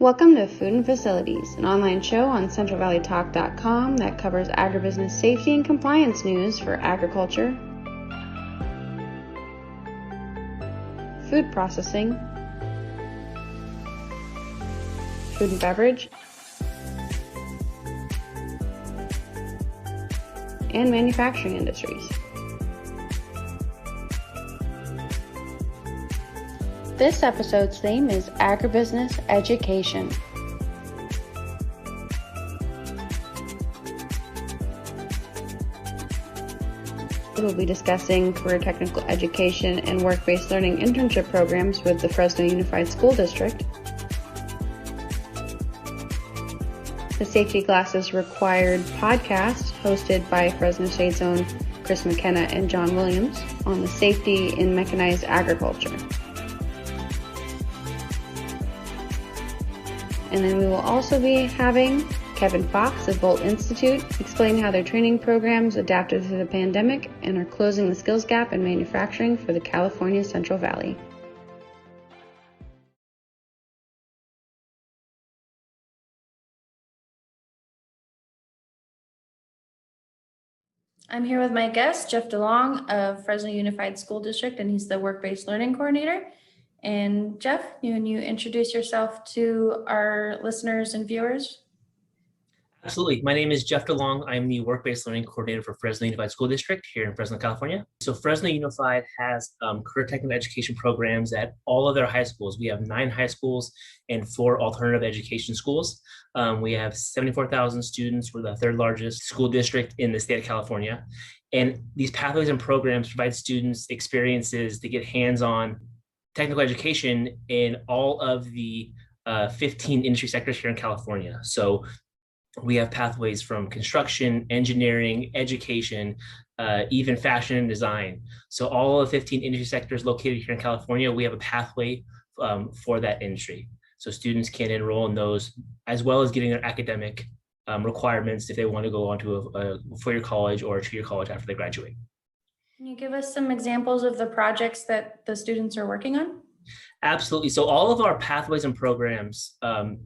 Welcome to Food and Facilities, an online show on CentralValleyTalk.com that covers agribusiness safety and compliance news for agriculture, food processing, food and beverage, and manufacturing industries. This episode's theme is Agribusiness Education. We'll be discussing career technical education and work-based learning internship programs with the Fresno Unified School District, the Safety Glasses Required podcast hosted by Fresno State's own Chris McKenna and John Williams on the safety in mechanized agriculture. And then we will also be having Kevin Fox of Volt Institute explain how their training programs adapted to the pandemic and are closing the skills gap in manufacturing for the California Central Valley. I'm here with my guest, Jeff DeLong of Fresno Unified School District, and he's the work-based learning coordinator. And Jeff, can you introduce yourself to our listeners and viewers? Absolutely. My name is Jeff DeLong. I'm the work-based learning coordinator for Fresno Unified School District here in Fresno, California. So Fresno Unified has career technical education programs at all of their high schools. We have 9 high schools and 4 alternative education schools. We have 74,000 students. We're the 3rd largest school district in the state of California. And these pathways and programs provide students experiences to get hands-on technical education in all of the 15 industry sectors here in California. So we have pathways from construction, engineering, education, even fashion and design. So all of the 15 industry sectors located here in California, we have a pathway for that industry. So students can enroll in those as well as getting their academic requirements if they want to go on to a four-year college or a 2-year college after they graduate. Can you give us some examples of the projects that the students are working on? Absolutely. So all of our pathways and programs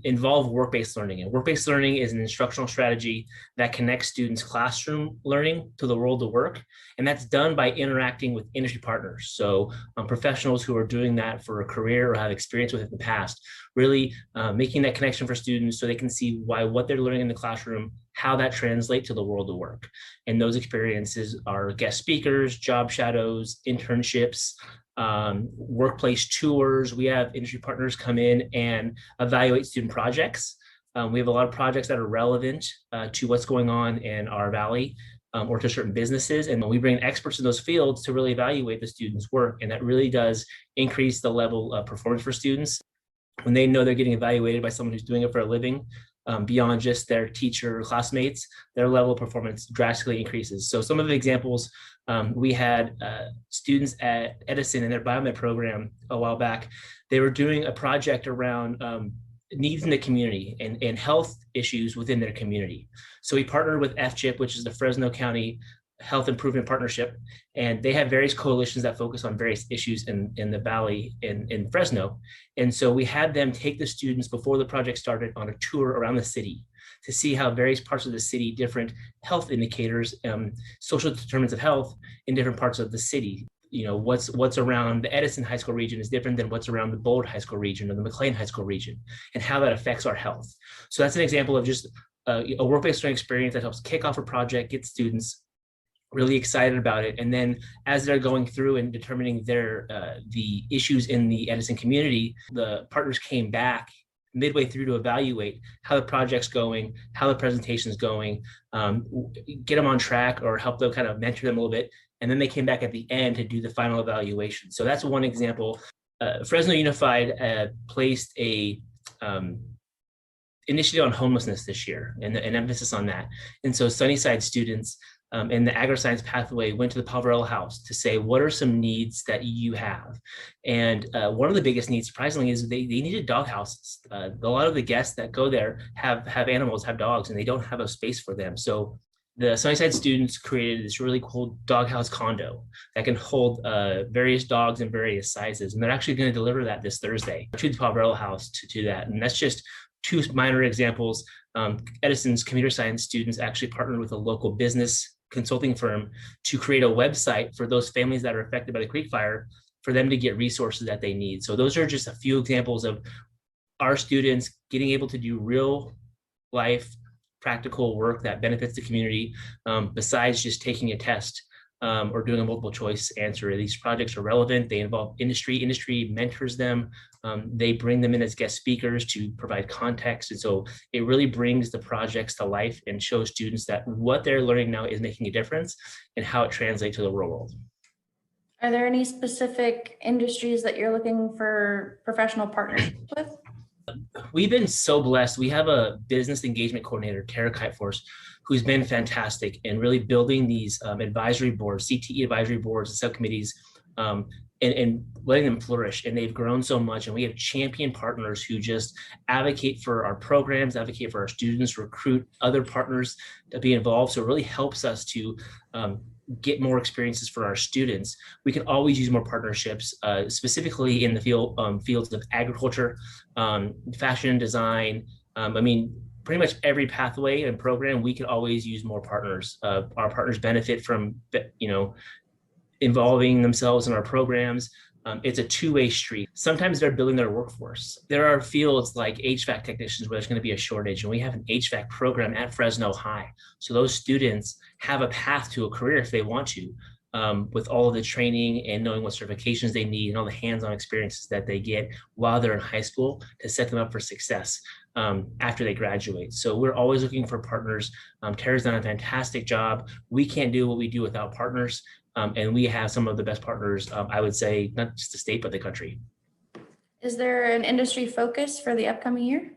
involve work-based learning. And work-based learning is an instructional strategy that connects students' classroom learning to the world of work. And that's done by interacting with industry partners. So professionals who are doing that for a career or have experience with it in the past, really making that connection for students so they can see why what they're learning in the classroom, how that translates to the world of work. And those experiences are guest speakers, job shadows, internships, workplace tours. We have industry partners come in and evaluate student projects. We have a lot of projects that are relevant to what's going on in our valley or to certain businesses. And we bring experts in those fields to really evaluate the students' work. And that really does increase the level of performance for students when they know they're getting evaluated by someone who's doing it for a living. Beyond just their teacher or classmates, their level of performance drastically increases. So some of the examples, we had students at Edison in their biomed program a while back. They were doing a project around needs in the community and health issues within their community. So we partnered with FCHIP, which is the Fresno County Health Improvement Partnership, and they have various coalitions that focus on various issues in the valley in Fresno. And so we had them take the students before the project started on a tour around the city to see how various parts of the city, different health indicators, social determinants of health in different parts of the city. You know, what's around the Edison High School region is different than what's around the Bold High School region or the McLean High School region, and how that affects our health. So that's an example of just a work-based learning experience that helps kick off a project, get students really excited about it. And then as they're going through and determining the issues in the Edison community, the partners came back midway through to evaluate how the project's going, how the presentation's going, get them on track or help them kind of mentor them a little bit. And then they came back at the end to do the final evaluation. So that's one example. Fresno Unified placed a initiative on homelessness this year and an emphasis on that. And so Sunnyside students in the agri-science pathway went to the Poverello House to say, what are some needs that you have? And one of the biggest needs, surprisingly, is they needed dog houses. A lot of the guests that go there have animals, have dogs, and they don't have a space for them. So the Sunnyside students created this really cool doghouse condo that can hold various dogs in various sizes. And they're actually going to deliver that this Thursday to the Poverello House to that. And that's just two minor examples. Edison's computer science students actually partnered with a local business consulting firm to create a website for those families that are affected by the Creek Fire for them to get resources that they need. So those are just a few examples of our students getting able to do real life practical work that benefits the community, besides just taking a test or doing a multiple choice answer. These projects are relevant. They involve industry mentors them. They bring them in as guest speakers to provide context. And so it really brings the projects to life and shows students that what they're learning now is making a difference and how it translates to the real world. Are there any specific industries that you're looking for professional partnerships with? We've been so blessed. We have a business engagement coordinator, Tara Kiteforce, who's been fantastic in really building these advisory boards, CTE advisory boards and subcommittees, and letting them flourish. And they've grown so much. And we have champion partners who just advocate for our programs, advocate for our students, recruit other partners to be involved. So it really helps us to get more experiences for our students. We can always use more partnerships, specifically in the fields of agriculture, fashion and design. I mean, pretty much every pathway and program, we can always use more partners. Our partners benefit from, involving themselves in our programs. It's a two-way street. Sometimes they're building their workforce. There are fields like HVAC technicians where there's going to be a shortage, and we have an HVAC program at Fresno High. So those students have a path to a career if they want to, with all of the training and knowing what certifications they need and all the hands-on experiences that they get while they're in high school to set them up for success after they graduate. So we're always looking for partners. Tara's done a fantastic job. We can't do what we do without partners. And we have some of the best partners, I would say, not just the state, but the country. Is there an industry focus for the upcoming year?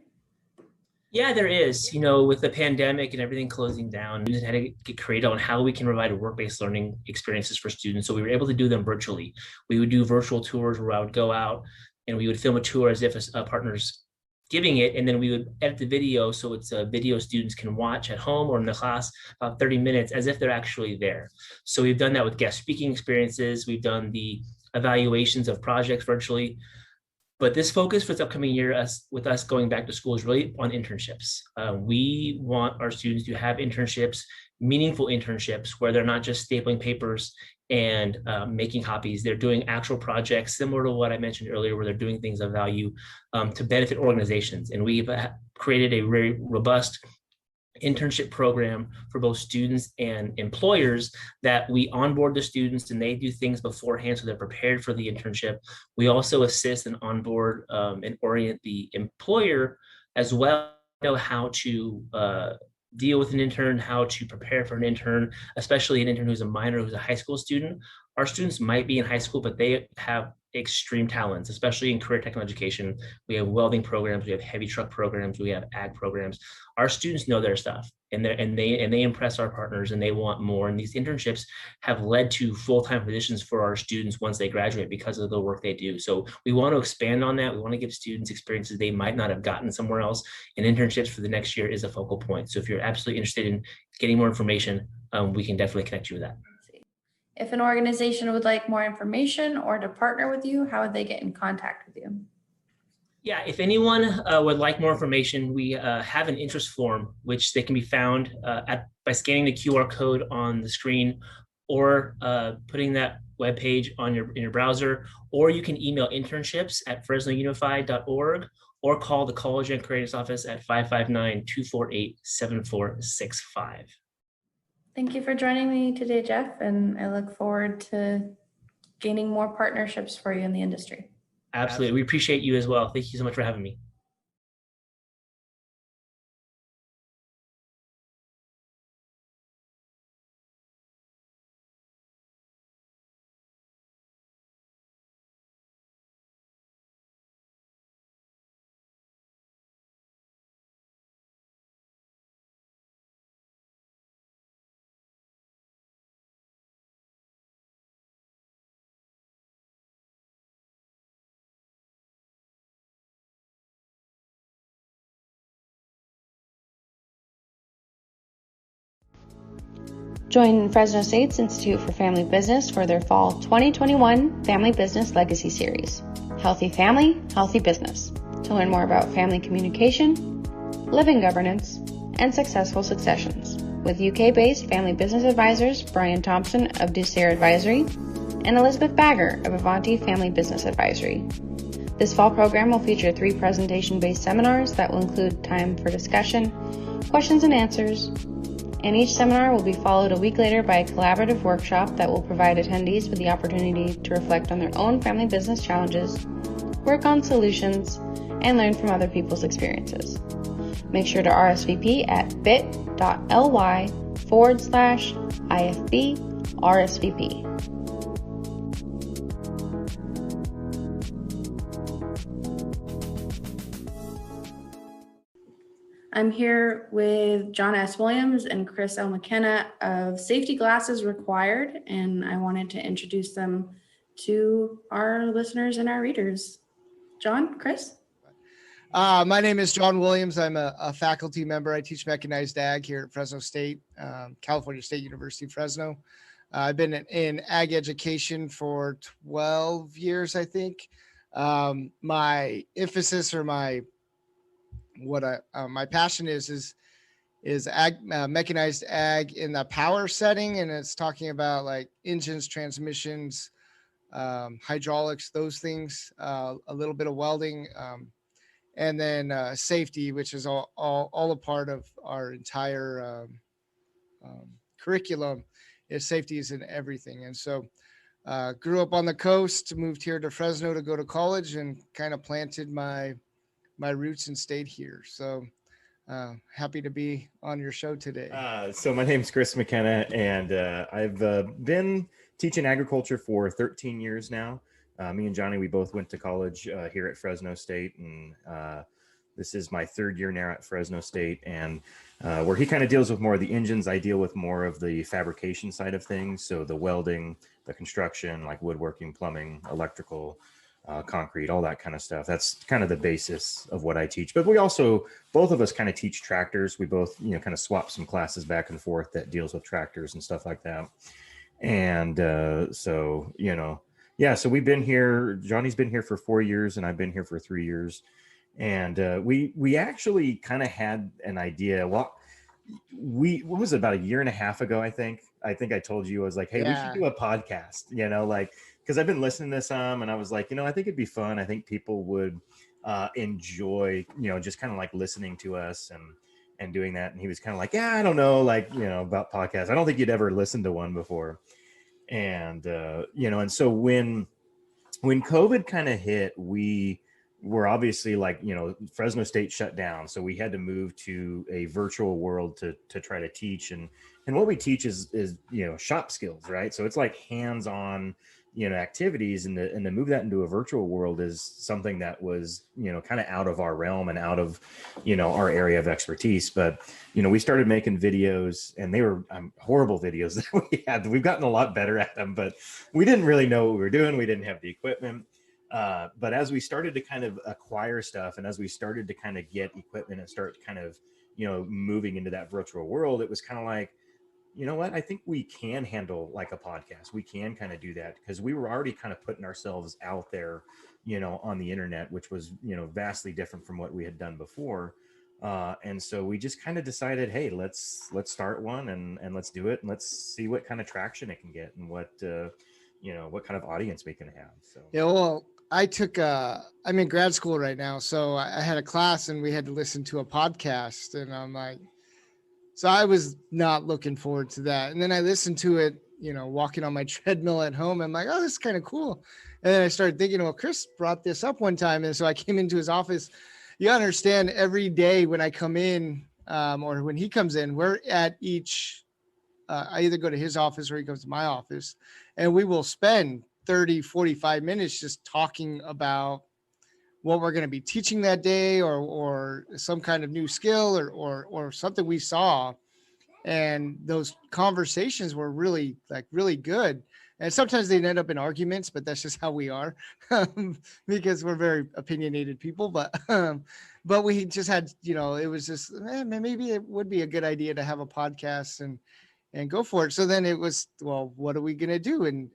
Yeah, there is. With the pandemic and everything closing down, we had to get creative on how we can provide work-based learning experiences for students. So we were able to do them virtually. We would do virtual tours where I would go out and we would film a tour as if a partner's giving it, and then we would edit the video so it's a video students can watch at home or in the class about 30 minutes as if they're actually there. So we've done that with guest speaking experiences. We've done the evaluations of projects virtually. But this focus for this upcoming year, with us going back to school, is really on internships. We want our students to have internships, meaningful internships, where they're not just stapling papers and making copies. They're doing actual projects similar to what I mentioned earlier, where they're doing things of value to benefit organizations. And we've created a very robust internship program for both students and employers that we onboard the students and they do things beforehand so they're prepared for the internship. We also assist and onboard and orient the employer as well, know how to deal with an intern, how to prepare for an intern, especially an intern who's a minor, who's a high school student. Our students might be in high school, but they have extreme talents, especially in career technical education. We have welding programs, we have heavy truck programs, we have ag programs. Our students know their stuff, and they impress our partners, and they want more. And these internships have led to full-time positions for our students once they graduate because of the work they do. So we want to expand on that. We want to give students experiences they might not have gotten somewhere else. And internships for the next year is a focal point. So if you're absolutely interested in getting more information, we can definitely connect you with that. If an organization would like more information or to partner with you, how would they get in contact with you? Yeah, if anyone would like more information, we have an interest form, which they can be found by scanning the QR code on the screen or putting that webpage on in your browser, or you can email internships@fresnounified.org or call the College and Careers Office at 559-248-7465. Thank you for joining me today, Jeff, and I look forward to gaining more partnerships for you in the industry. Absolutely. We appreciate you as well. Thank you so much for having me. Join Fresno State's Institute for Family Business for their Fall 2021 Family Business Legacy Series, Healthy Family, Healthy Business, to learn more about family communication, living governance, and successful successions, with UK-based family business advisors Brian Thompson of Dusair Advisory and Elizabeth Bagger of Avanti Family Business Advisory. This fall program will feature 3 presentation-based seminars that will include time for discussion, questions and answers, and each seminar will be followed a week later by a collaborative workshop that will provide attendees with the opportunity to reflect on their own family business challenges, work on solutions, and learn from other people's experiences. Make sure to RSVP at bit.ly/IFB RSVP. I'm here with John S. Williams and Chris L. McKenna of Safety Glasses Required, and I wanted to introduce them to our listeners and our readers. John, Chris? My name is John Williams. I'm a faculty member. I teach mechanized ag here at Fresno State, California State University, Fresno. I've been in ag education for 12 years, I think. My emphasis or my passion is ag, mechanized ag in the power setting, and it's talking about like engines, transmissions, hydraulics, those things, a little bit of welding, and then safety, which is all a part of our entire curriculum. Is safety is in everything, and so grew up on the coast, moved here to Fresno to go to college, and kind of planted my roots and stayed here. So happy to be on your show today. So my name's Chris McKenna, and I've been teaching agriculture for 13 years now. Me and Johnny, we both went to college here at Fresno State, and this is my 3rd year now at Fresno State. And where he kind of deals with more of the engines, I deal with more of the fabrication side of things. So the welding, the construction, like woodworking, plumbing, electrical, concrete, all that kind of stuff. That's kind of the basis of what I teach. But we also, both of us kind of teach tractors. We both, kind of swap some classes back and forth that deals with tractors and stuff like that. And so we've been here. Johnny's been here for 4 years, and I've been here for 3 years. And we actually kind of had an idea. Well, what was it, about a year and a half ago, I think I told you, I was like, hey, we should do a podcast, because I've been listening to some, and I was like, I think it'd be fun. I think people would enjoy, just kind of like listening to us and doing that. And he was kind of like, yeah, I don't know, about podcasts. I don't think you'd ever listened to one before. And, and so when COVID kind of hit, we were obviously Fresno State shut down. So we had to move to a virtual world to try to teach. And what we teach is shop skills, right? So it's like hands-on, activities, and to move that into a virtual world is something that was, kind of out of our realm and out of, our area of expertise. But, we started making videos, and they were horrible videos that we had. We've gotten a lot better at them, but we didn't really know what we were doing. We didn't have the equipment. But as we started to kind of acquire stuff, and as we started to kind of get equipment and start kind of, moving into that virtual world, it was kind of like, you know what, I think we can handle like a podcast. We can kind of do that, because we were already kind of putting ourselves out there, on the internet, which was, vastly different from what we had done before. And so we just kind of decided, hey, let's start one and let's do it. And let's see what kind of traction it can get, and what kind of audience we can have. So, yeah, well, I'm in grad school right now. So I had a class, and we had to listen to a podcast, and I'm like, so I was not looking forward to that. And then I listened to it, walking on my treadmill at home. I'm like, oh, this is kind of cool. And then I started thinking, well, Chris brought this up one time. And so I came into his office. You understand, every day when I come in, or when he comes in, we're at I either go to his office or he comes to my office, and we will spend 30, 45 minutes just talking about what we're going to be teaching that day, or some kind of new skill, or something we saw. And those conversations were really good. And sometimes they end up in arguments, but that's just how we are, because we're very opinionated people. But we just had, it was just, maybe it would be a good idea to have a podcast go for it. So then it was, well, what are we going to do?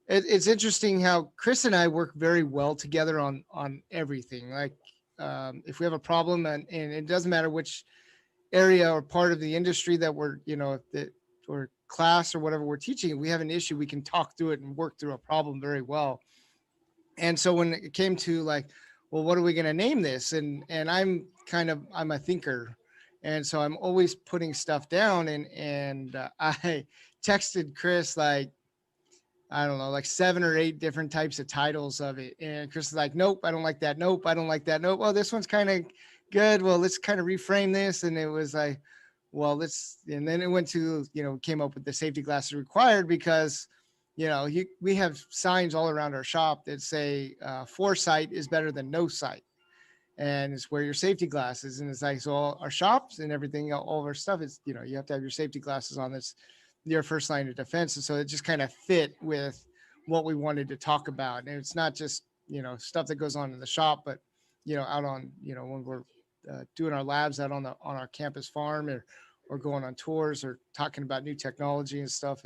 It's interesting how Chris and I work very well together on everything. Like if we have a problem, and it doesn't matter which area or part of the industry that we're, or class or whatever we're teaching, if we have an issue, we can talk through it and work through a problem very well. And so when it came to like, well, what are we going to name this? And I'm a thinker. And so I'm always putting stuff down, and I texted Chris, like, I don't know, like 7 or 8 different types of titles of it. And Chris is like, nope, I don't like that. Nope, I don't like that. Nope. Well, this one's kind of good. Well, let's kind of reframe this. And it was like, well, and then it went to, came up with the safety glasses required because, we have signs all around our shop that say foresight is better than no sight. And it's wear your safety glasses. And it's like, so all our shops and everything, all of our stuff is, you have to have your safety glasses on. That's your first line of defense. And so it just kind of fit with what we wanted to talk about. And it's not just, stuff that goes on in the shop, but, out on, when we're doing our labs out on our campus farm, or going on tours or talking about new technology and stuff,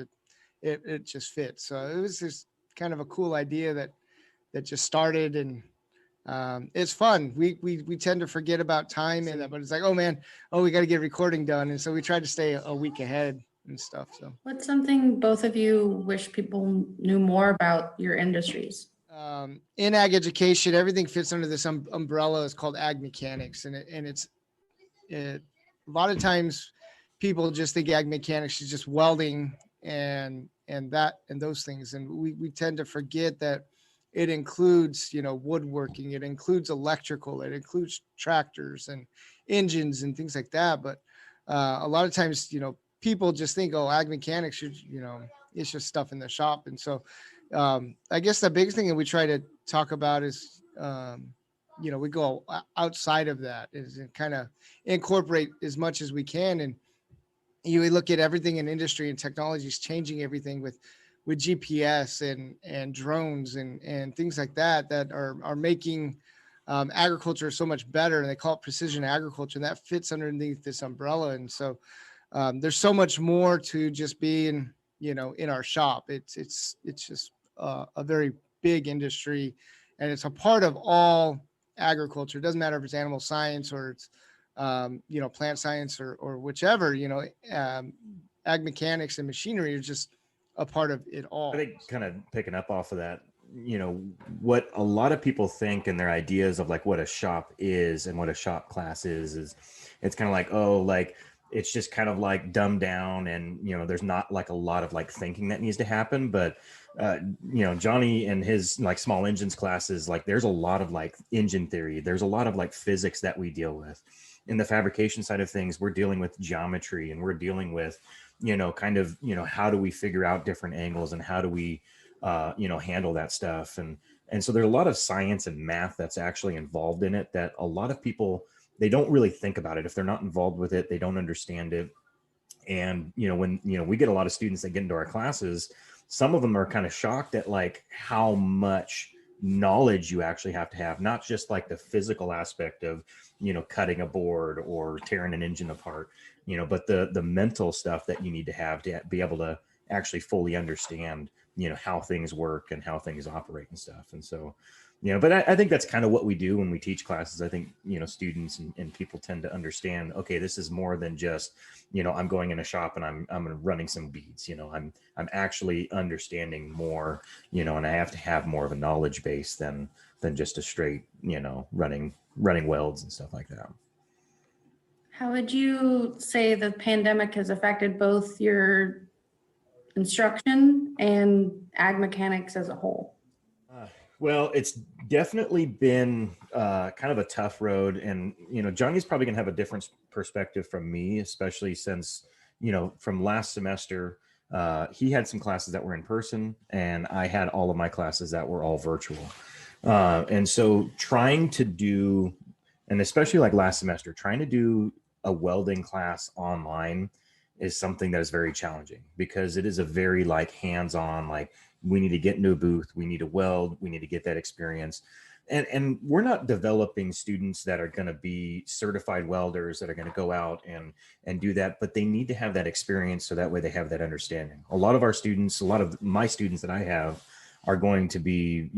it just fits. So it was just kind of a cool idea that just started, and it's fun. We tend to forget about time and that, but it's like, we got to get recording done. And so we try to stay a week ahead and stuff. So what's something both of you wish people knew more about your industries? In ag education, everything fits under this umbrella. It's called ag mechanics. And a lot of times people just think ag mechanics is just welding and those things. And we tend to forget that it includes, woodworking, it includes electrical, it includes tractors and engines and things like that. But a lot of times, people just think, oh, ag mechanics, it's just stuff in the shop. And so I guess the biggest thing that we try to talk about is, we go outside of that, is kind of incorporate as much as we can. And we look at everything in industry, and technology is changing everything with GPS and drones and things like that are making agriculture so much better. And they call it precision agriculture, and that fits underneath this umbrella. And so there's so much more to just being, in our shop. It's just a very big industry, and it's a part of all agriculture. It doesn't matter if it's animal science or it's, plant science or whichever, ag mechanics and machinery are just a part of it all. I think kind of picking up off of that, what a lot of people think and their ideas of like what a shop is and what a shop class is it's kind of like, oh, like it's just kind of like dumbed down, and there's not like a lot of like thinking that needs to happen. But Johnny and his like small engines classes, like there's a lot of like engine theory, there's a lot of like physics that we deal with. In the fabrication side of things, we're dealing with geometry, and we're dealing with how do we figure out different angles, and how do we handle that stuff. And so there's a lot of science and math that's actually involved in it that a lot of people, they don't really think about it. If they're not involved with it, they don't understand it. And, when, we get a lot of students that get into our classes, some of them are kind of shocked at like how much knowledge you actually have to have, not just like the physical aspect of, cutting a board or tearing an engine apart, but the mental stuff that you need to have to be able to actually fully understand, how things work and how things operate and stuff. And so, but I think that's kind of what we do when we teach classes. I think, students and people tend to understand, okay, this is more than just, I'm going in a shop and I'm running some beads, I'm actually understanding more, and I have to have more of a knowledge base than just a straight, running welds and stuff like that. How would you say the pandemic has affected both your instruction and ag mechanics as a whole? Well, it's definitely been kind of a tough road. And, Johnny's probably going to have a different perspective from me, especially since, from last semester, he had some classes that were in person, and I had all of my classes that were all virtual. And so trying to do, and especially like last semester, trying to do a welding class online is something that is very challenging, because it is a very like hands-on, like we need to get into a booth, we need to weld, we need to get that experience. and we're not developing students that are going to be certified welders that are going to go out and do that, but they need to have that experience so that way they have that understanding. A lot of our students, a lot of my students that I have are going to be,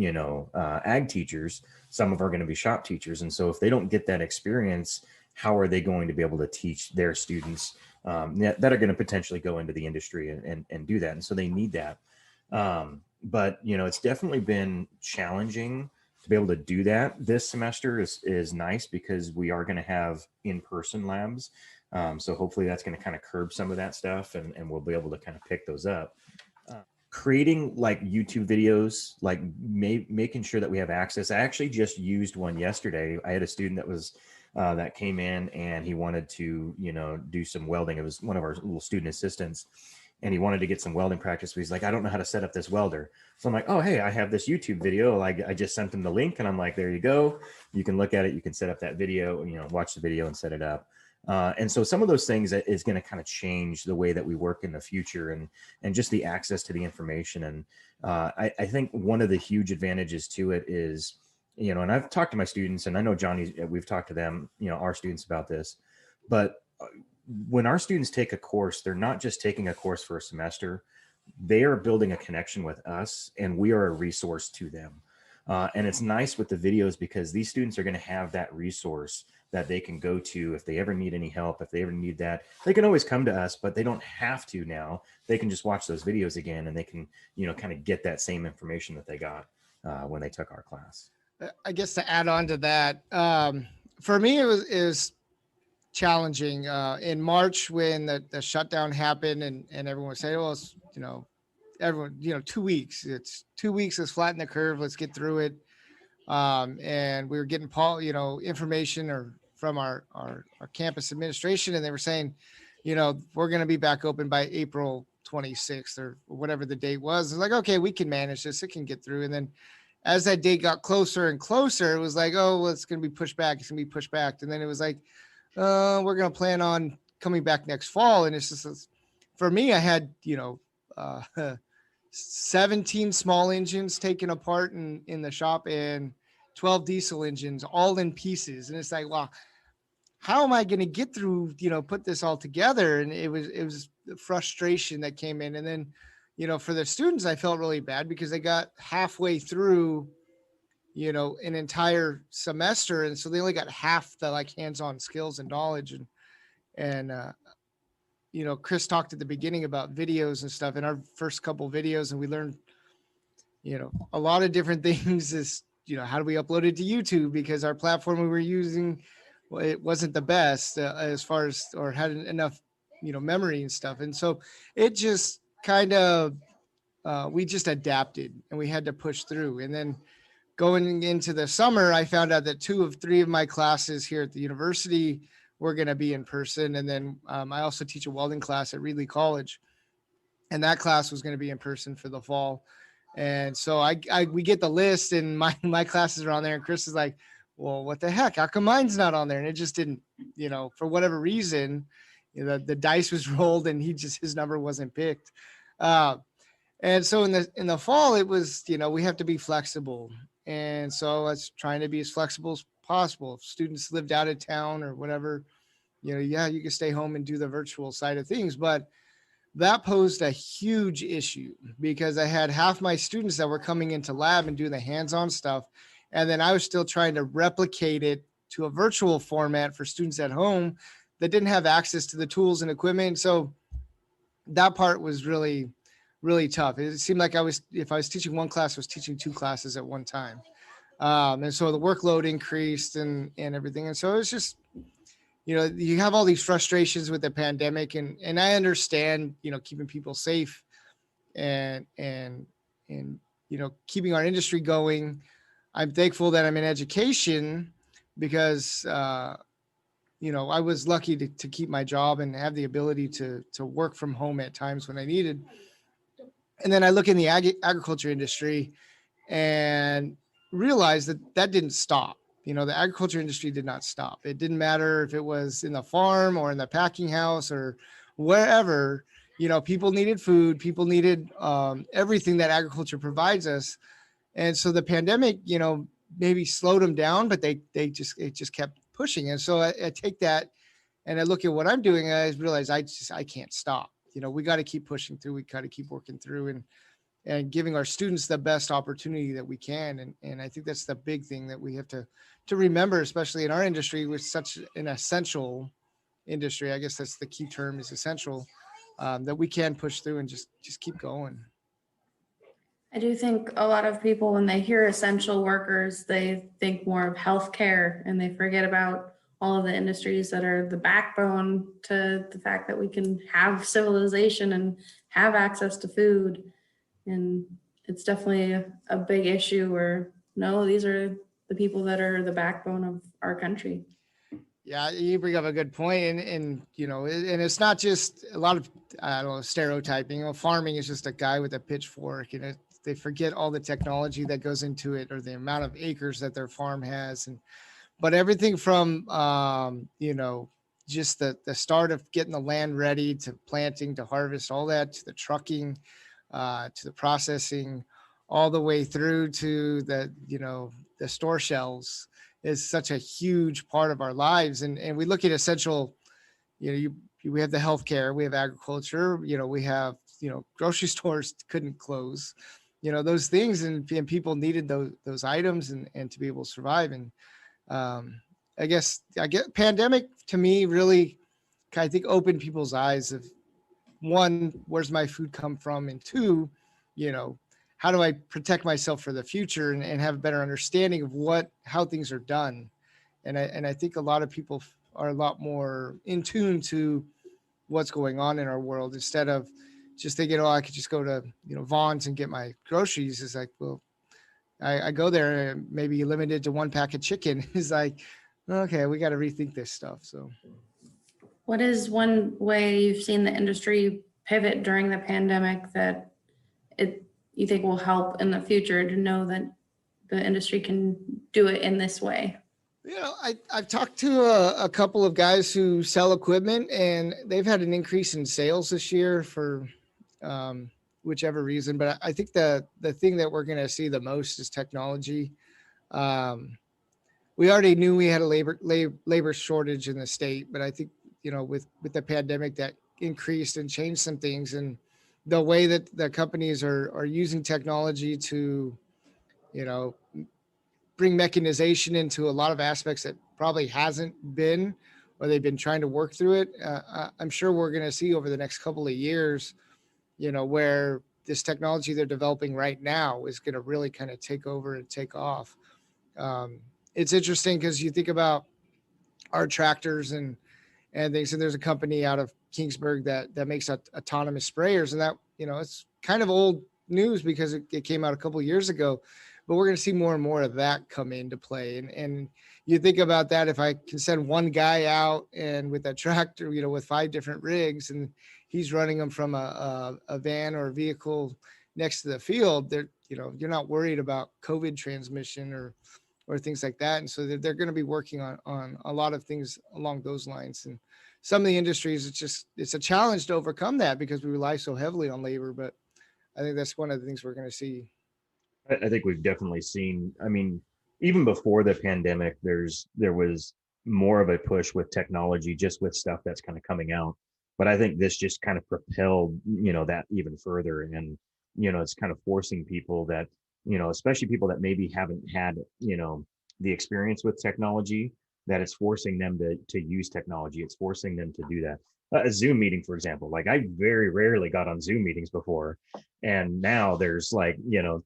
ag teachers. Some of them are going to be shop teachers. And so if they don't get that experience, how are they going to be able to teach their students that are going to potentially go into the industry and do that? And so they need that. But, it's definitely been challenging to be able to do that. This semester is nice because we are going to have in-person labs. So hopefully that's going to kind of curb some of that stuff and we'll be able to kind of pick those up. Creating like YouTube videos, like making sure that we have access. I actually just used one yesterday. I had a student that came in and he wanted to, do some welding. It was one of our little student assistants. And he wanted to get some welding practice, but he's like, I don't know how to set up this welder. So I'm like, oh, hey, I have this YouTube video. Like I just sent him the link and I'm like, there you go. You can look at it. You can set up that video, watch the video and set it up. And so some of those things that is going to kind of change the way that we work in the future and just the access to the information. And I think one of the huge advantages to it is, and I've talked to my students and I know Johnny, we've talked to them, our students about this, but when our students take a course, they're not just taking a course for a semester. They are building a connection with us and we are a resource to them. And it's nice with the videos because these students are going to have that resource that they can go to if they ever need any help, if they ever need that. They can always come to us, but they don't have to now. They can just watch those videos again and they can, kind of get that same information that they got when they took our class. I guess to add on to that, for me, it was challenging in March when the shutdown happened and everyone was saying, well, it's, everyone, 2 weeks, it's 2 weeks, let's flatten the curve, let's get through it. And we were getting information from our campus administration, and they were saying, we're going to be back open by April 26th or whatever the date was. It's like, okay, we can manage this, it can get through. And then as that date got closer and closer, it was like, oh, well, it's going to be pushed back. It's going to be pushed back. And then it was like, we're going to plan on coming back next fall. And it's just, for me, I had, 17 small engines taken apart in the shop and 12 diesel engines all in pieces. And it's like, well, how am I going to get through, put this all together? And it was the frustration that came in. And then, for the students, I felt really bad because they got halfway through, an entire semester. And so they only got half the like hands-on skills and knowledge. And Chris talked at the beginning about videos and stuff in our first couple of videos. And we learned, a lot of different things is, how do we upload it to YouTube? Because our platform we were using, well, it wasn't the best as far as, or had enough, memory and stuff. And so it just kind of, we just adapted and we had to push through. And then going into the summer, I found out that 2 of 3 of my classes here at the university were going to be in person. And then I also teach a welding class at Reedley College, and that class was going to be in person for the fall. And so we get the list and my classes are on there, and Chris is like, well, what the heck? How come mine's not on there? And it just didn't, for whatever reason, the dice was rolled and his number wasn't picked. And so in the fall, it was, we have to be flexible. And so I was trying to be as flexible as possible. If students lived out of town or whatever, you can stay home and do the virtual side of things. But that posed a huge issue because I had half my students that were coming into lab and doing the hands-on stuff. And then I was still trying to replicate it to a virtual format for students at home that didn't have access to the tools and equipment. So that part was really, really tough. It seemed like if I was teaching one class, I was teaching 2 classes at one time. And so the workload increased and everything. And so it's just, you have all these frustrations with the pandemic, and I understand, keeping people safe and keeping our industry going. I'm thankful that I'm in education because, I was lucky to keep my job and have the ability to work from home at times when I needed. And then I look in the agriculture industry and realize that didn't stop. The agriculture industry did not stop. It didn't matter if it was in the farm or in the packing house or wherever, people needed food, people needed everything that agriculture provides us. And so the pandemic, maybe slowed them down, but it just kept pushing. And so I take that and I look at what I'm doing, and I realize I can't stop. We got to keep pushing through. We got to keep working through and giving our students the best opportunity that we can. And I think that's the big thing that we have to remember, especially in our industry, with such an essential industry. I guess that's the key term, is essential, that we can push through and just keep going. I do think a lot of people, when they hear essential workers, they think more of healthcare, and they forget about all of the industries that are the backbone to the fact that we can have civilization and have access to food. And it's definitely a big issue where, no, these are the people that are the backbone of our country. Yeah, you bring up a good point. And it's not just a lot of, I don't know, stereotyping. Farming is just a guy with a pitchfork, they forget all the technology that goes into it, or the amount of acres that their farm has. But everything from, just the start of getting the land ready, to planting, to harvest, all that, to the trucking, to the processing, all the way through to the store shelves, is such a huge part of our lives. And we look at essential, we have the healthcare, we have agriculture, we have, grocery stores couldn't close, those things, and people needed those items and to be able to survive. And I guess pandemic to me really, I think, opened people's eyes of, one, where's my food come from? And two, how do I protect myself for the future and have a better understanding of how things are done? And I think a lot of people are a lot more in tune to what's going on in our world, instead of just thinking, I could just go to, Vaughn's and get my groceries. It's like, well, I go there and maybe limited to one pack of chicken. It's like, okay, we got to rethink this stuff. So what is one way you've seen the industry pivot during the pandemic that you think will help in the future, to know that the industry can do it in this way? I've talked to a couple of guys who sell equipment, and they've had an increase in sales this year for whichever reason. But I think the thing that we're going to see the most is technology. We already knew we had a labor shortage in the state, but I think, with the pandemic, that increased and changed some things. And the way that the companies are using technology to, bring mechanization into a lot of aspects that probably hasn't been, or they've been trying to work through it. I'm sure we're going to see over the next couple of years, where this technology they're developing right now is going to really kind of take over and take off. It's interesting because you think about our tractors and things, and there's a company out of Kingsburg that makes autonomous sprayers, and that, it's kind of old news because it came out a couple of years ago. But we're going to see more and more of that come into play. And you think about that, if I can send one guy out and with that tractor, with 5 different rigs, and he's running them from a van or a vehicle next to the field, you're not worried about COVID transmission or things like that. And so they're going to be working on a lot of things along those lines. And some of the industries, it's a challenge to overcome that because we rely so heavily on labor. But I think that's one of the things we're going to see. I think we've definitely seen, even before the pandemic, there was more of a push with technology, just with stuff that's kind of coming out. But I think this just kind of propelled, that even further. And, it's kind of forcing people that, especially people that maybe haven't had, the experience with technology, that it's forcing them to use technology. It's forcing them to do that. A Zoom meeting, for example, like I very rarely got on Zoom meetings before. And now there's like,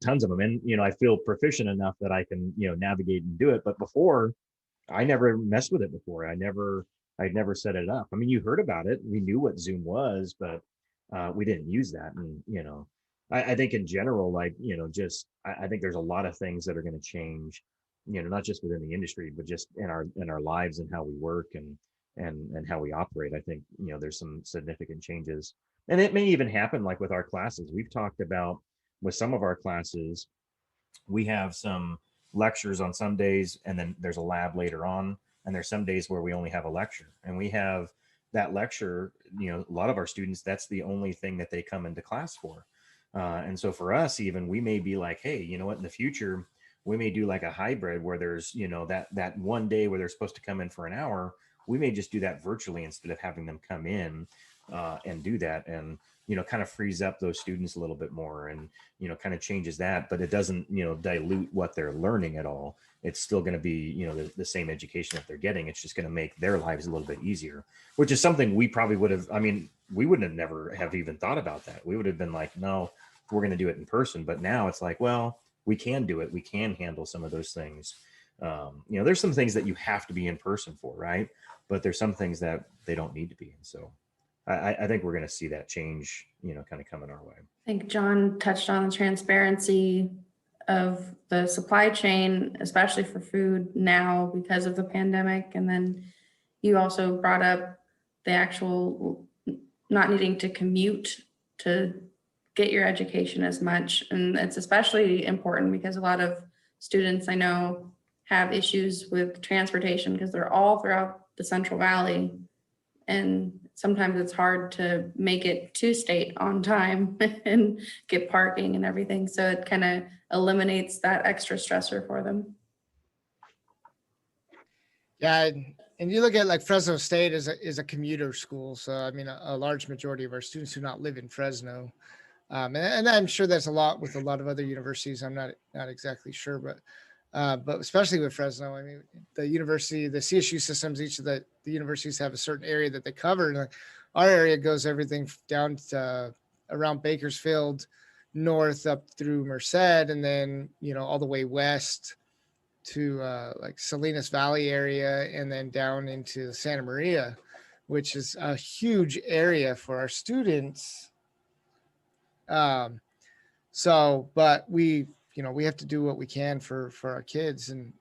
tons of them. And, I feel proficient enough that I can, navigate and do it. But before, I never messed with it before. I'd never set it up. You heard about it. We knew what Zoom was, but we didn't use that. And, I think in general, like, I think there's a lot of things that are going to change, not just within the industry, but just in our lives and how we work and how we operate. I think, there's some significant changes. And it may even happen like with our classes. We've talked about with some of our classes, we have some lectures on some days, and then there's a lab later on. And there's some days where we only have a lecture, and we have that lecture, a lot of our students, that's the only thing that they come into class for. And so for us, even, we may be like, hey, you know what, in the future, we may do like a hybrid where there's, that one day where they're supposed to come in for an hour, we may just do that virtually instead of having them come in and do that. And, kind of frees up those students a little bit more and, kind of changes that, but it doesn't, dilute what they're learning at all. It's still going to be, the same education that they're getting. It's just going to make their lives a little bit easier, which is something we probably would have, we wouldn't have never have even thought about that. We would have been like, no, we're going to do it in person. But now it's like, well, we can do it. We can handle some of those things. There's some things that you have to be in person for, right? But there's some things that they don't need to be. And so I think we're going to see that change, kind of coming our way. I think John touched on the transparency of the supply chain, especially for food now because of the pandemic. And then you also brought up the actual not needing to commute to get your education as much. And it's especially important because a lot of students I know have issues with transportation because they're all throughout the Central Valley. And sometimes it's hard to make it to state on time and get parking and everything. So it kind of eliminates that extra stressor for them. Yeah, and you look at like Fresno State is a commuter school. So I mean, a large majority of our students do not live in Fresno. And I'm sure that's a lot with a lot of other universities. I'm not exactly sure, but especially with Fresno, I mean, the university, the CSU systems, each of the universities have a certain area that they cover. And our area goes everything down to around Bakersfield, north up through Merced, and then, all the way west to like Salinas Valley area, and then down into Santa Maria, which is a huge area for our students. But we have to do what we can for our kids, and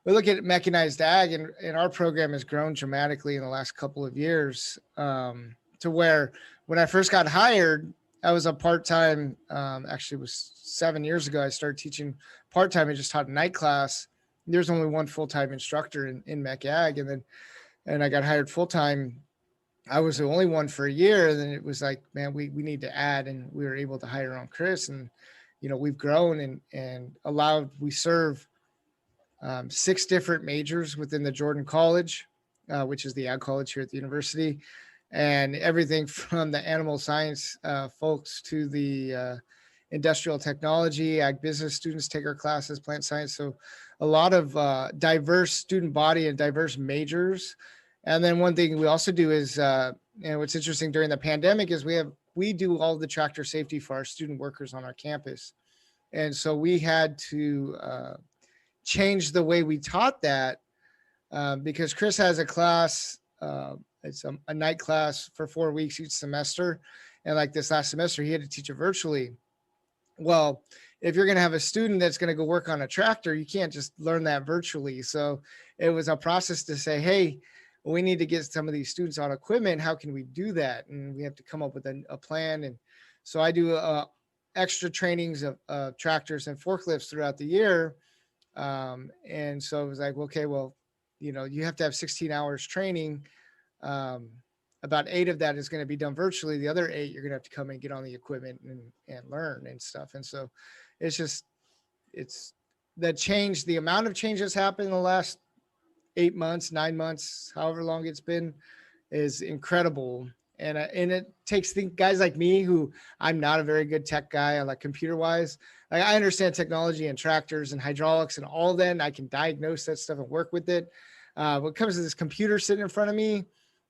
we look at mechanized ag, and our program has grown dramatically in the last couple of years, to where when I first got hired, I was a part-time, actually it was 7 years ago, I started teaching part-time. I just taught a night class. There's only one full-time instructor in mech ag. And I got hired full-time. I was the only one for a year. And then it was like, man, we need to add, and we were able to hire on Chris, and, we've grown and we serve 6 different majors within the Jordan College, which is the ag college here at the university, and everything from the animal science folks to the industrial technology, Agribusiness students take our classes, plant science. So a lot of diverse student body and diverse majors. And then one thing we also do is, and what's interesting during the pandemic is we do all the tractor safety for our student workers on our campus. And so we had to change the way we taught that because Chris has a class, it's a night class for 4 weeks each semester. And like this last semester, he had to teach it virtually. Well, if you're going to have a student that's going to go work on a tractor, you can't just learn that virtually. So it was a process to say, hey, we need to get some of these students on equipment. How can we do that? And we have to come up with a plan. And so I do extra trainings of tractors and forklifts throughout the year. And so it was like, okay, well, you have to have 16 hours training. About 8 of that is going to be done virtually. The other 8, you're going to have to come and get on the equipment and learn and stuff. And so it's the change, the amount of change that's happened in the last 8 months, 9 months, however long it's been, is incredible. And it takes guys like me, who I'm not a very good tech guy, like computer wise. Like, I understand technology and tractors and hydraulics and all that, and I can diagnose that stuff and work with it. When it comes to this computer sitting in front of me,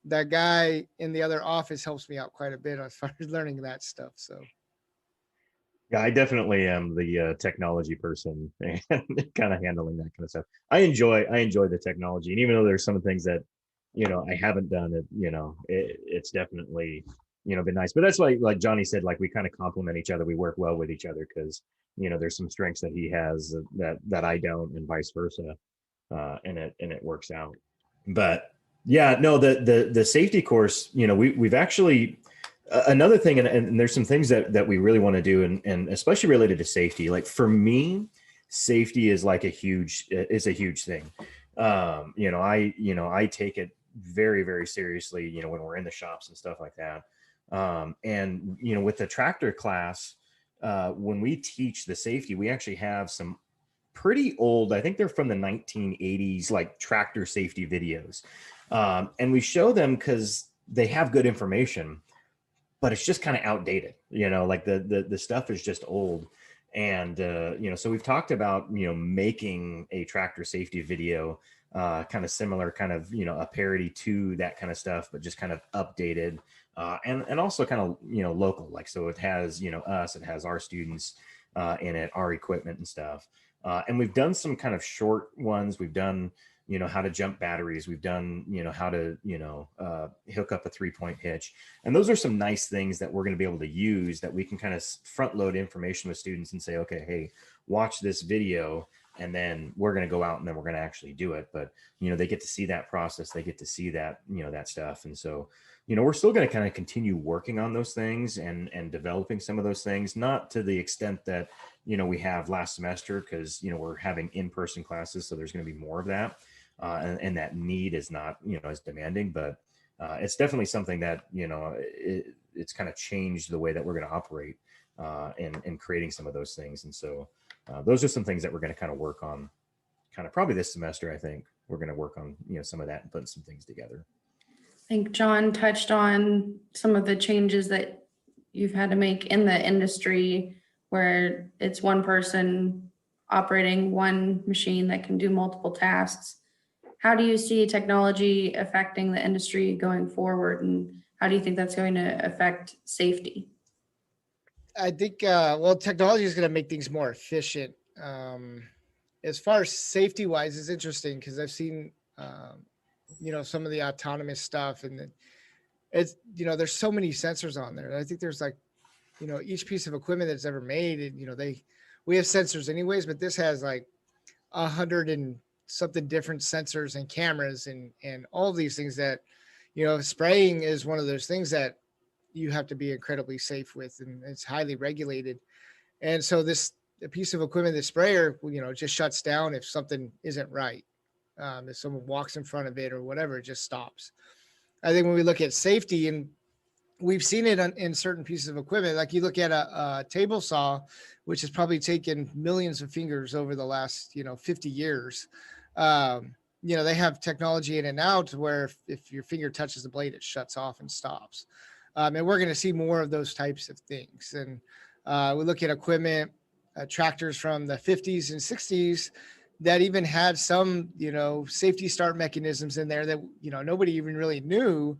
that guy in the other office helps me out quite a bit as far as learning that stuff. So. Yeah, I definitely am the technology person and kind of handling that kind of stuff. I enjoy the technology, and even though there's some things that I haven't done, it's definitely been nice. But that's why, like Johnny said, like we kind of complement each other. We work well with each other because there's some strengths that he has that I don't, and vice versa, and it works out. But yeah, no, the safety course, we've actually. Another thing, and there's some things that we really want to do, and especially related to safety. Like for me, safety is like a huge thing. I take it very, very seriously, when we're in the shops and stuff like that. And with the tractor class, when we teach the safety, we actually have some pretty old. I think they're from the 1980s, like tractor safety videos. And we show them because they have good information, but it's just kind of outdated, like the stuff is just old. And, so we've talked about, making a tractor safety video, kind of similar, kind of, a parody to that kind of stuff, but just kind of updated, and also kind of, local, like, so it has, us, it has our students in it, our equipment and stuff. And we've done some kind of short ones. We've done, how to jump batteries. We've done, how to, hook up a 3-point hitch. And those are some nice things that we're going to be able to use, that we can kind of front load information with students and say, okay, hey, watch this video, and then we're going to go out and then we're going to actually do it. But, they get to see that process. They get to see that, that stuff. And so, we're still going to kind of continue working on those things and developing some of those things, not to the extent that, we have last semester, because, we're having in-person classes. So there's going to be more of that. And that need is not, as demanding, but it's definitely something that, it's kind of changed the way that we're going to operate in creating some of those things. And so those are some things that we're going to kind of work on, kind of probably this semester. I think we're going to work on, some of that and putting some things together. I think John touched on some of the changes that you've had to make in the industry, where it's one person operating one machine that can do multiple tasks. How do you see technology affecting the industry going forward, and how do you think that's going to affect safety? I think, technology is going to make things more efficient. As far as safety wise, it's interesting because I've seen, some of the autonomous stuff, and it's, there's so many sensors on there. I think there's like, each piece of equipment that's ever made, and, we have sensors anyways, but this has like 100 and something different sensors and cameras and all of these things that, spraying is one of those things that you have to be incredibly safe with, and it's highly regulated. And so a piece of equipment, the sprayer, just shuts down if something isn't right. If someone walks in front of it or whatever, it just stops. I think when we look at safety, and we've seen it in certain pieces of equipment, like you look at a table saw, which has probably taken millions of fingers over the last, 50 years. They have technology in and out where if your finger touches the blade, it shuts off and stops. And we're going to see more of those types of things. And we look at equipment, tractors from the 50s and 60s that even had some, safety start mechanisms in there that, nobody even really knew,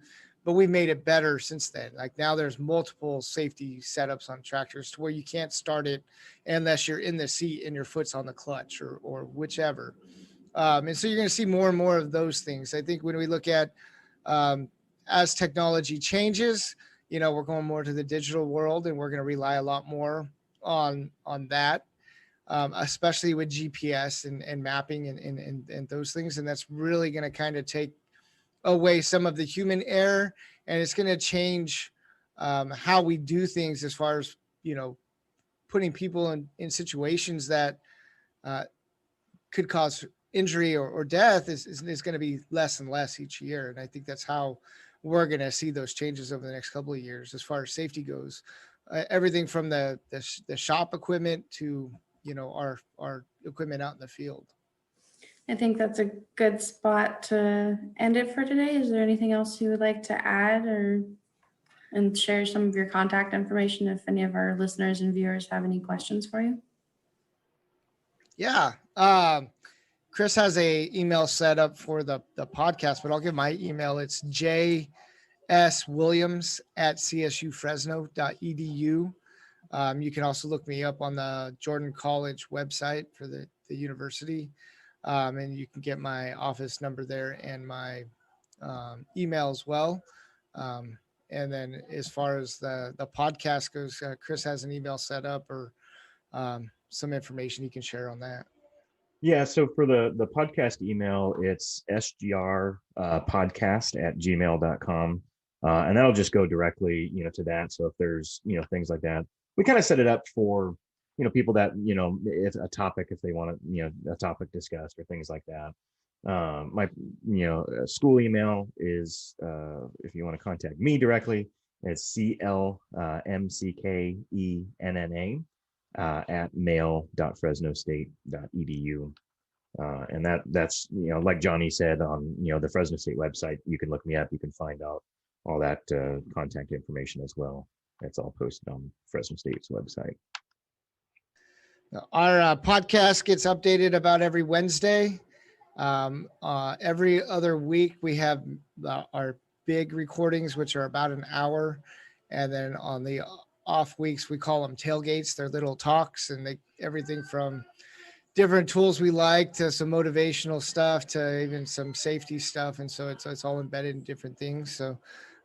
but we made it better since then. Like now there's multiple safety setups on tractors to where you can't start it unless you're in the seat and your foot's on the clutch or whichever. And so you're going to see more and more of those things. I think when we look at, as technology changes, we're going more to the digital world, and we're going to rely a lot more on that, especially with GPS and mapping and those things. And that's really going to kind of take away some of the human error, and it's going to change how we do things as far as, putting people in situations that could cause injury or death is going to be less and less each year. And I think that's how we're going to see those changes over the next couple of years as far as safety goes. Everything from the shop equipment to, our equipment out in the field. I think that's a good spot to end it for today. Is there anything else you would like to add and share some of your contact information if any of our listeners and viewers have any questions for you? Yeah. Chris has a email set up for the podcast, but I'll give my email. It's jswilliams@csufresno.edu. You can also look me up on the Jordan College website for the university. And you can get my office number there and my email as well. And then as far as the podcast goes, Chris has an email set up or some information he can share on that. Yeah, so for the podcast email, it's sgrpodcast@gmail.com. And that'll just go directly, to that. So if there's, things like that, we kind of set it up for, people that, if a topic, if they want to, a topic discussed or things like that. My, school email is, if you want to contact me directly, it's CLMCKENNA at mail.fresnostate.edu. And that's, like Johnny said on, the Fresno State website, you can look me up, you can find out all that contact information as well. That's all posted on Fresno State's website. Our podcast gets updated about every Wednesday. Every other week we have our big recordings, which are about an hour. And then on the off weeks, we call them tailgates. They're little talks, and everything from different tools we like to some motivational stuff to even some safety stuff. And so it's all embedded in different things. So,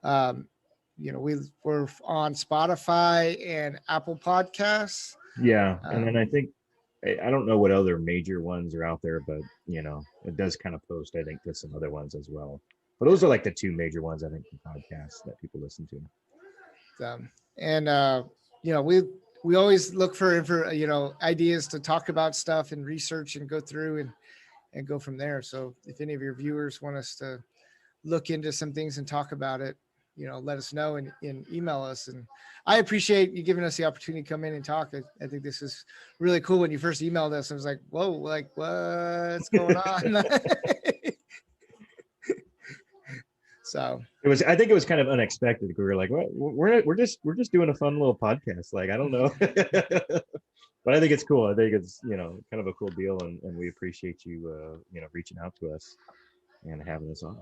we're on Spotify and Apple Podcasts. Yeah. And then I think, I don't know what other major ones are out there, but it does kind of post, I think, to some other ones as well. But those are like the two major ones, I think, for podcasts that people listen to. We always look for ideas to talk about stuff and research and go through and go from there. So if any of your viewers want us to look into some things and talk about it, let us know and email us. And I appreciate you giving us the opportunity to come in and talk. I think this is really cool. When you first emailed us, I was like, whoa, like what's going on? So I think it was kind of unexpected. We were like, what? We're just doing a fun little podcast. Like, I don't know. But I think it's cool. I think it's, kind of a cool deal. And we appreciate you, reaching out to us and having us on.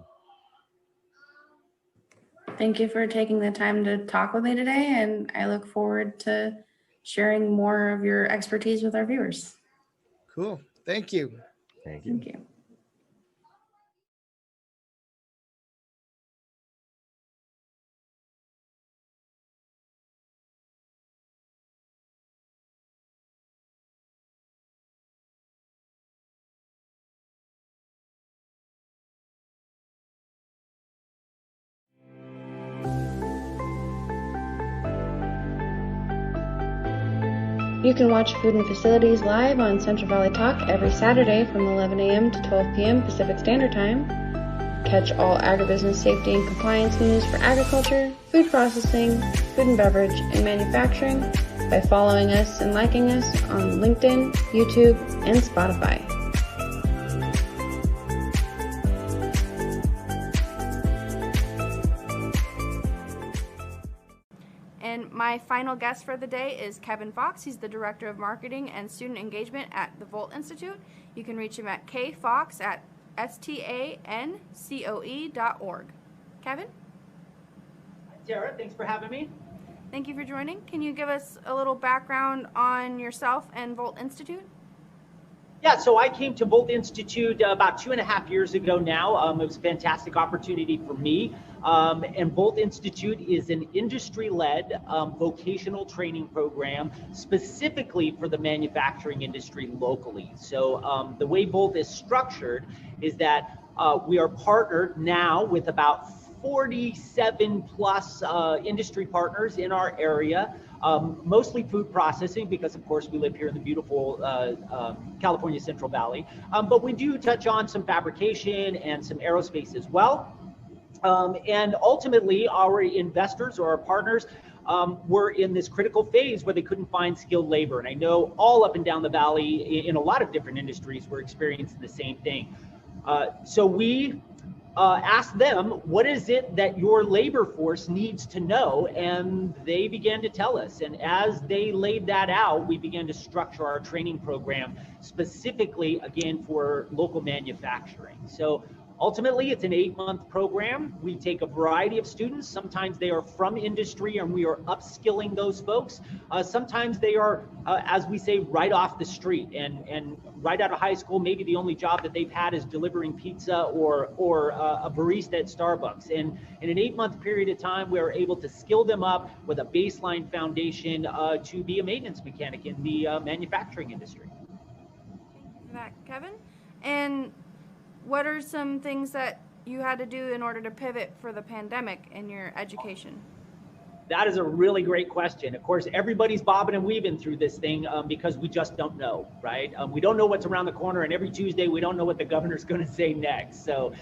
Thank you for taking the time to talk with me today. And I look forward to sharing more of your expertise with our viewers. Cool. Thank you. Thank you. Thank you. You can watch Food and Facilities live on Central Valley Talk every Saturday from 11 a.m. to 12 p.m. Pacific Standard Time. Catch all agribusiness safety and compliance news for agriculture, food processing, food and beverage, and manufacturing by following us and liking us on LinkedIn, YouTube, and Spotify. And my final guest for the day is Kevin Fox. He's the Director of Marketing and Student Engagement at the Volt Institute. You can reach him at kfox@stancoe.org. Kevin? Tara, thanks for having me. Thank you for joining. Can you give us a little background on yourself and Volt Institute? Yeah, so I came to Volt Institute about 2.5 years ago now. It was a fantastic opportunity for me. And Volt Institute is an industry-led vocational training program specifically for the manufacturing industry locally. So the way Volt is structured is that we are partnered now with about 47 plus industry partners in our area. Mostly food processing, because of course we live here in the beautiful California Central Valley. But we do touch on some fabrication and some aerospace as well. And ultimately our investors or our partners were in this critical phase where they couldn't find skilled labor. And I know all up and down the valley in a lot of different industries were experiencing the same thing. So we asked them, what is it that your labor force needs to know? And they began to tell us. And as they laid that out, we began to structure our training program specifically, again, for local manufacturing. So ultimately, it's an 8-month program. We take a variety of students. Sometimes they are from industry and we are upskilling those folks. Sometimes they are, as we say, right off the street and right out of high school, maybe the only job that they've had is delivering pizza or a barista at Starbucks. And in an 8-month period of time, we are able to skill them up with a baseline foundation to be a maintenance mechanic in the manufacturing industry. Thank you for that, Kevin. And what are some things that you had to do in order to pivot for the pandemic in your education? That is a really great question. Of course, everybody's bobbing and weaving through this thing because we just don't know, right? We don't know what's around the corner, and every Tuesday we don't know what the governor's going to say next. So,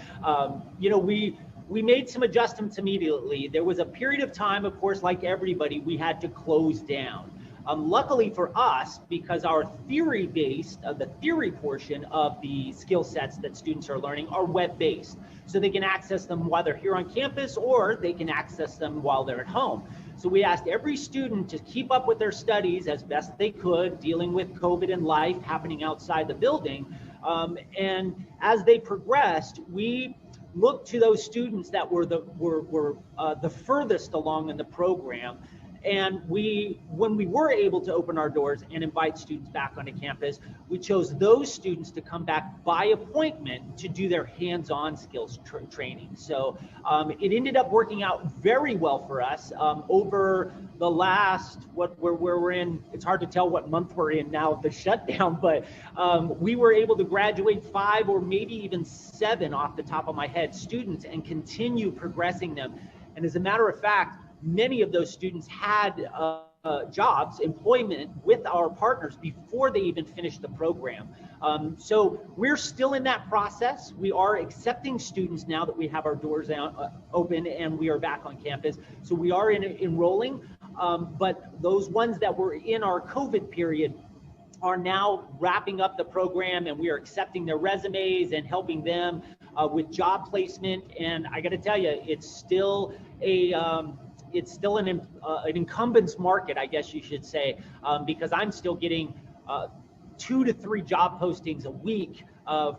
we made some adjustments immediately. There was a period of time, of course, like everybody, we had to close down. Luckily for us, because our theory-based, the theory portion of the skill sets that students are learning are web-based. So they can access them while they're here on campus, or they can access them while they're at home. So we asked every student to keep up with their studies as best they could, dealing with COVID and life happening outside the building. And as they progressed, we looked to those students that were the furthest along in the program. And when we were able to open our doors and invite students back onto campus, we chose those students to come back by appointment to do their hands-on skills training. So it ended up working out very well for us over the last, where we're in, it's hard to tell what month we're in now of the shutdown, but we were able to graduate 5 or maybe even 7 off the top of my head students and continue progressing them. And as a matter of fact, many of those students had jobs, employment with our partners before they even finished the program. So we're still in that process. We are accepting students now that we have our doors open and we are back on campus. So we are enrolling, but those ones that were in our COVID period are now wrapping up the program, and we are accepting their resumes and helping them with job placement. And I got to tell you, it's still an incumbents market, I guess you should say, because I'm still getting 2 to 3 job postings a week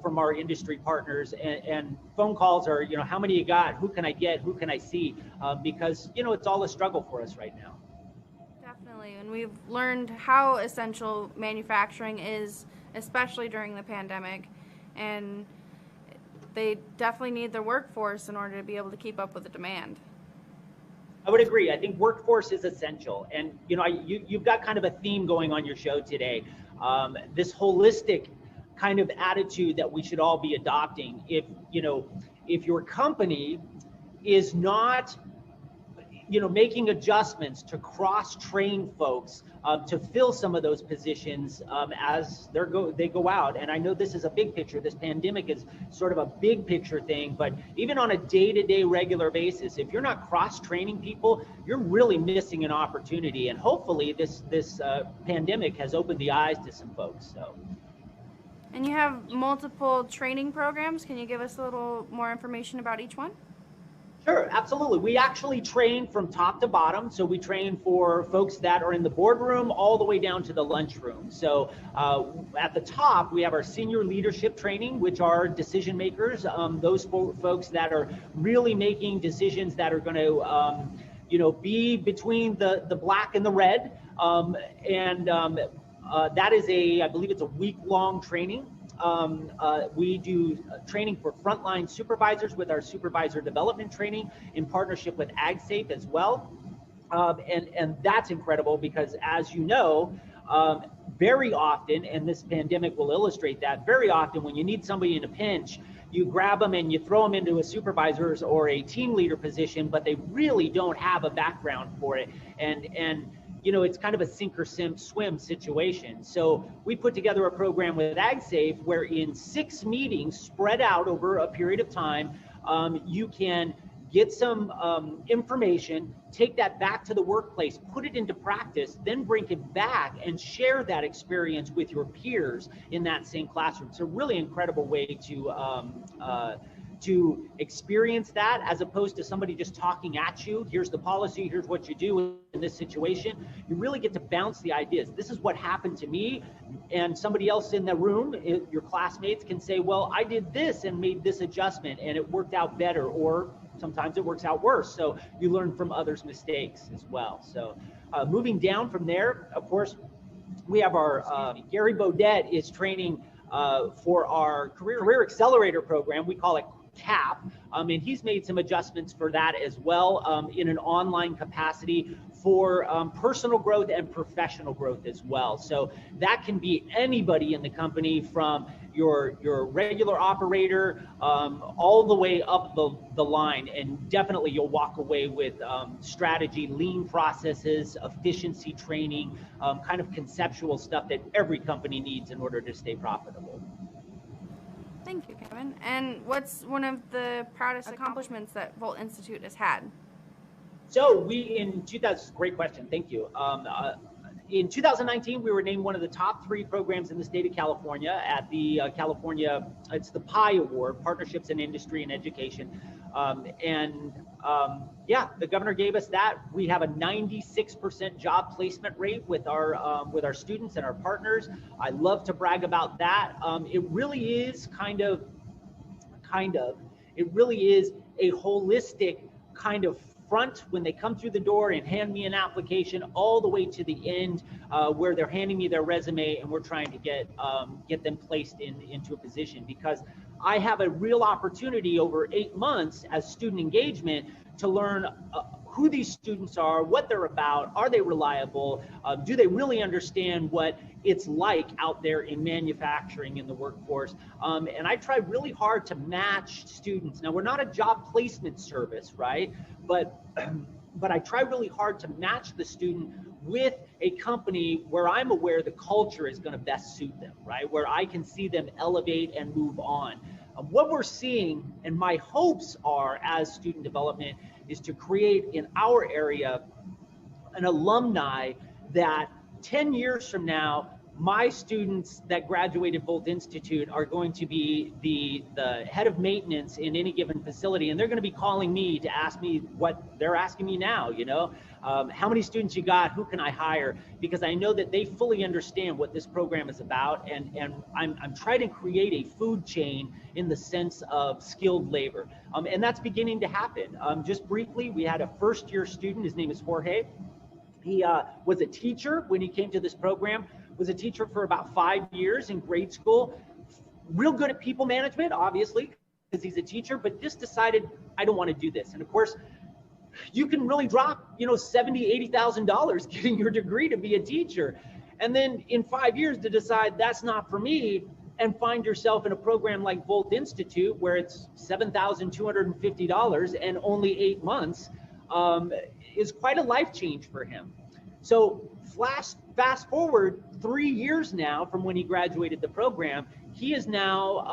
from our industry partners, and phone calls are, how many you got? Who can I get? Who can I see? Because, it's all a struggle for us right now. Definitely, and we've learned how essential manufacturing is, especially during the pandemic, and they definitely need the workforce in order to be able to keep up with the demand. I would agree. I think workforce is essential. And, you've got kind of a theme going on your show today. This holistic kind of attitude that we should all be adopting. If your company is not, making adjustments to cross-train folks to fill some of those positions as they go out. And I know this is a big picture. This pandemic is sort of a big picture thing, but even on a day-to-day regular basis, if you're not cross-training people, you're really missing an opportunity. And hopefully this pandemic has opened the eyes to some folks. So. And you have multiple training programs. Can you give us a little more information about each one? Sure, absolutely. We actually train from top to bottom. So we train for folks that are in the boardroom all the way down to the lunchroom. So at the top, we have our senior leadership training, which are decision makers, those folks that are really making decisions that are going to, be between the black and the red. That is I believe it's a week-long training. We do training for frontline supervisors with our supervisor development training in partnership with AgSafe as well. And that's incredible because, as you know, very often, and this pandemic will illustrate that, very often when you need somebody in a pinch, you grab them and you throw them into a supervisor's or a team leader position, but they really don't have a background for it. And it's kind of a sink or swim situation. So we put together a program with AgSafe where in 6 meetings spread out over a period of time, you can get some information, take that back to the workplace, put it into practice, then bring it back and share that experience with your peers in that same classroom. It's a really incredible way to experience that, as opposed to somebody just talking at you. Here's the policy, here's what you do in this situation. You really get to bounce the ideas. This is what happened to me, and somebody else in the room, your classmates, can say, well, I did this and made this adjustment and it worked out better, or sometimes it works out worse. So you learn from others' mistakes as well. So moving down from there, of course, we have our Gary Baudet is training for our career accelerator program. We call it CAP, and he's made some adjustments for that as well in an online capacity for personal growth and professional growth as well. So that can be anybody in the company, from your regular operator all the way up the line, and definitely you'll walk away with strategy, lean processes, efficiency training, kind of conceptual stuff that every company needs in order to stay profitable. Thank you, Kevin. And what's one of the proudest accomplishments that Volt Institute has had? So great question. Thank you. in 2019, we were named one of the top 3 programs in the state of California at the California, it's the PI Award, Partnerships in Industry and Education. Yeah, the governor gave us that. We have a 96% job placement rate with our students and our partners. I love to brag about that. It really is it really is a holistic kind of front when they come through the door and hand me an application, all the way to the end where they're handing me their resume and we're trying to get them placed into a position, because I have a real opportunity over 8 months as student engagement to learn who these students are, what they're about, are they reliable, do they really understand what it's like out there in manufacturing in the workforce. And I try really hard to match students. Now, we're not a job placement service, right? But I try really hard to match the student with a company where I'm aware the culture is going to best suit them, right? Where I can see them elevate and move on. What we're seeing, and my hopes are as student development, is to create in our area an alumni that 10 years from now, my students that graduated Volt Institute are going to be the head of maintenance in any given facility, and they're going to be calling me to ask me what they're asking me now, how many students you got, who can I hire, because I know that they fully understand what this program is about, and I'm trying to create a food chain in the sense of skilled labor, and that's beginning to happen. Just briefly, we had a first-year student, his name is Jorge. He was a teacher when he came to this program, was a teacher for about 5 years in grade school, real good at people management, obviously, because he's a teacher, but just decided, I don't want to do this. And of course, you can really drop, $70,000, $80,000 getting your degree to be a teacher. And then in 5 years to decide that's not for me, and find yourself in a program like Volt Institute, where it's $7,250 and only 8 months, is quite a life change for him. So fast forward 3 years now from when he graduated the program, he is now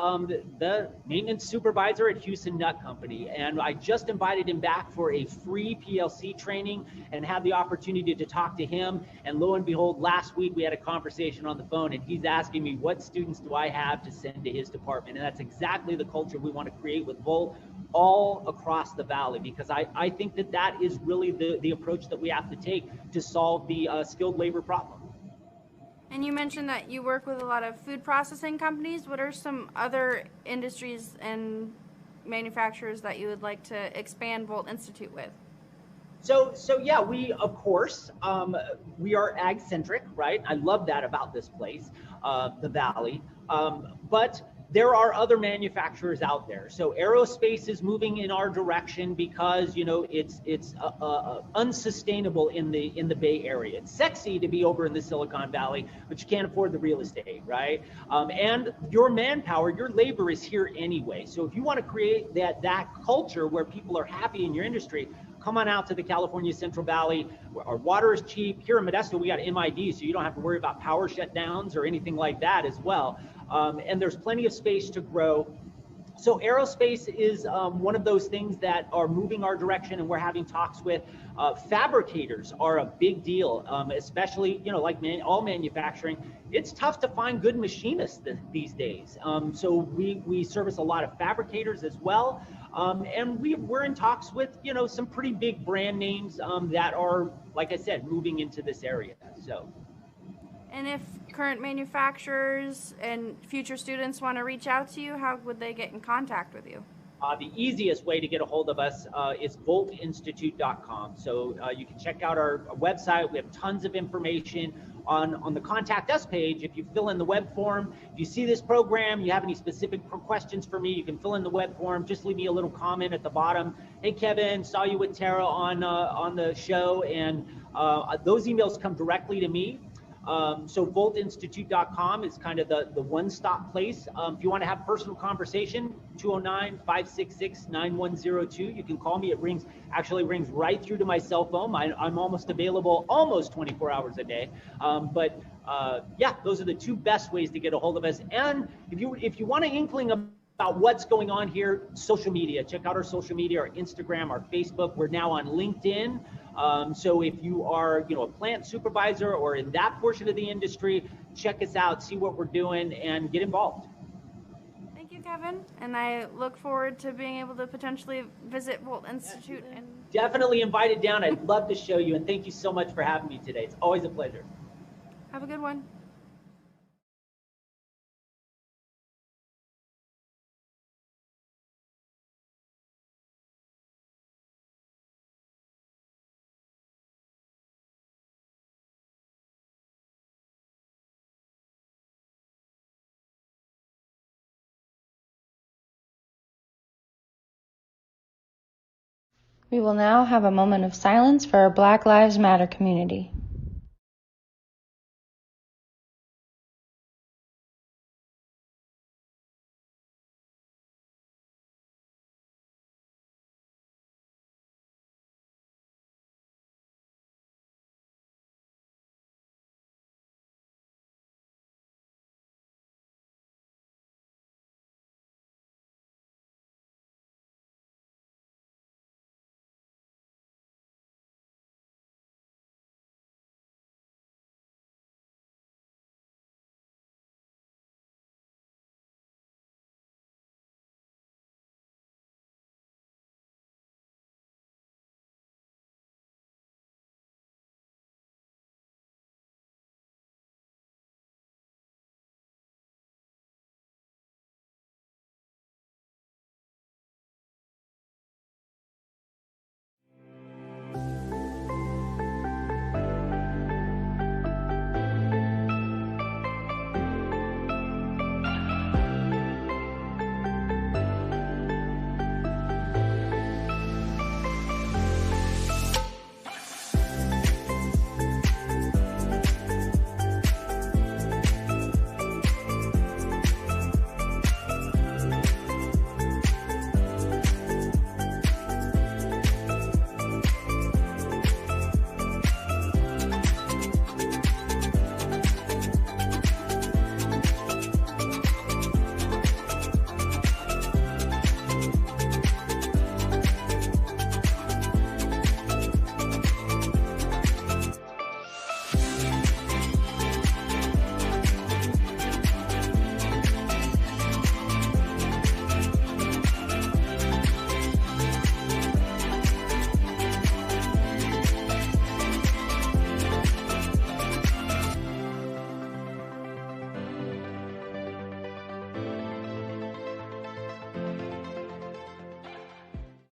the maintenance supervisor at Houston Nut Company. And I just invited him back for a free PLC training and had the opportunity to talk to him. And lo and behold, last week we had a conversation on the phone, and he's asking me, what students do I have to send to his department? And that's exactly the culture we want to create with Volt all across the valley, because I think that is really the approach that we have to take to solve the skilled labor problem. And you mentioned that you work with a lot of food processing companies. What are some other industries and manufacturers that you would like to expand Volt Institute with? So yeah, we, of course, we are ag-centric, right? I love that about this place, the Valley. But there are other manufacturers out there. So aerospace is moving in our direction because, it's unsustainable in the Bay Area. It's sexy to be over in the Silicon Valley, but you can't afford the real estate, right? And your manpower, your labor is here anyway. So if you want to create that culture where people are happy in your industry, come on out to the California Central Valley. Our water is cheap. Here in Modesto, we got MID, so you don't have to worry about power shutdowns or anything like that as well. And there's plenty of space to grow. So aerospace is one of those things that are moving our direction, and we're having talks with. Fabricators are a big deal, especially, like all manufacturing. It's tough to find good machinists these days. So we service a lot of fabricators as well. And we're in talks with, some pretty big brand names that are, like I said, moving into this area. So. And if current manufacturers and future students want to reach out to you, how would they get in contact with you? The easiest way to get a hold of us is voltinstitute.com. So you can check out our website. We have tons of information on the Contact Us page. If you fill in the web form, if you see this program, you have any specific questions for me, you can fill in the web form. Just leave me a little comment at the bottom. Hey, Kevin, saw you with Tara on the show, and those emails come directly to me. So voltinstitute.com is kind of the one-stop place. If you want to have personal conversation, 209-566-9102. You can call me. It rings right through to my cell phone. I'm almost available almost 24 hours a day. Yeah, those are the two best ways to get a hold of us. And if you want an inkling about what's going on here, social media, check out our social media, our Instagram, our Facebook. We're now on LinkedIn. So if you are, a plant supervisor or in that portion of the industry, check us out, see what we're doing, and get involved. Thank you, Kevin. And I look forward to being able to potentially visit Volt Institute. And Definitely invited down. I'd love to show you. And thank you so much for having me today. It's always a pleasure. have a good one. We will now have a moment of silence for our Black Lives Matter community.